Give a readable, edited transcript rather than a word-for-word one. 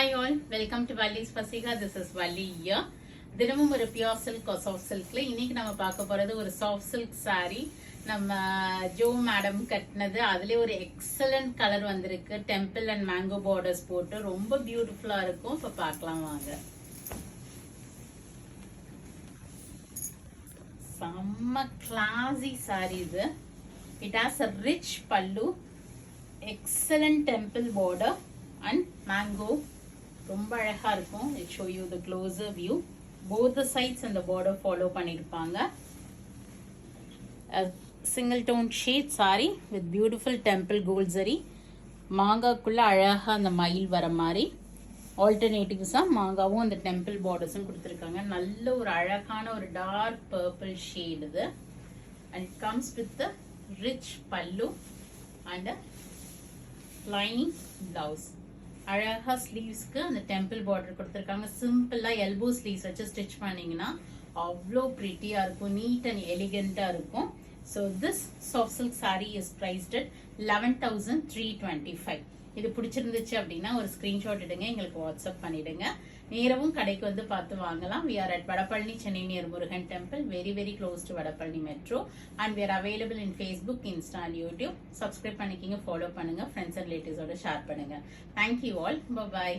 Hi all, welcome to Valli's Pasiga. This is Valli here. தினமும் ஒரு pure silk soft சில்க்ல இன்னைக்கு நம்ம பார்க்க போறது ஒரு சாஃப்ட் சில்க் saree. நம்ம ஜோ மேடம் கட்டினது. அதுல ஒரு எக்ஸலன்ட் கலர் வந்திருக்கு. டெம்பிள் அண்ட் மேங்கோ பார்டர்ஸ் போட்டு ரொம்ப பியூட்டிஃபுல்லா இருக்கும். இப்ப பார்க்கலாம் வாங்க. செம்ம கிளாஸி saree இது. It has a rich pallu, excellent temple border and mango. ரொம்ப அழகா இருக்கும். It show you the closer view. Both the sides and the border follow பண்ணிருப்பாங்க. A single tone shade saree with beautiful temple gold zari. மாங்காக்குள்ள அழகா அந்த மயில் வர மாதிரி ஆல்டர்னேட்டிவ்ஸா மாங்காவும் அந்த டெம்பிள் பார்டர்ஸும் கொடுத்துருக்காங்க. நல்ல ஒரு அழகான ஒரு டார்க் பர்பிள் ஷேட் இது. And it comes with the rich pallu and a lining blouse. அழகா ஸ்லீவ்ஸ்க்கு அந்த டெம்பிள் பார்டர் கொடுத்துருக்காங்க. சிம்பிளா எல்போ ஸ்லீவ்ஸ் வச்சு ஸ்டிச் பண்ணீங்கன்னா அவ்வளோ பிரிட்டியா இருக்கும். நீட் அண்ட் எலிகண்டா இருக்கும். So this soft silk saree is priced at 11,325. இது பிடிச்சிருந்துச்சு அப்படின்னா ஒரு ஸ்கிரீன்ஷாட் எடுங்க, எங்களுக்கு வாட்ஸ்அப் பண்ணிடுங்க. நேரவும் கடைக்கு வந்து பார்த்து வாங்கலாம். We are at Vadapalani, Chennai near Murugan Temple, very very close to Vadapalani Metro, and we are available in Facebook, Insta and YouTube. Subscribe பண்ணிக்கிங்க, follow பண்ணுங்க, friends and relatives ஓட ஷேர் பண்ணுங்க. Thank you all. Bye bye.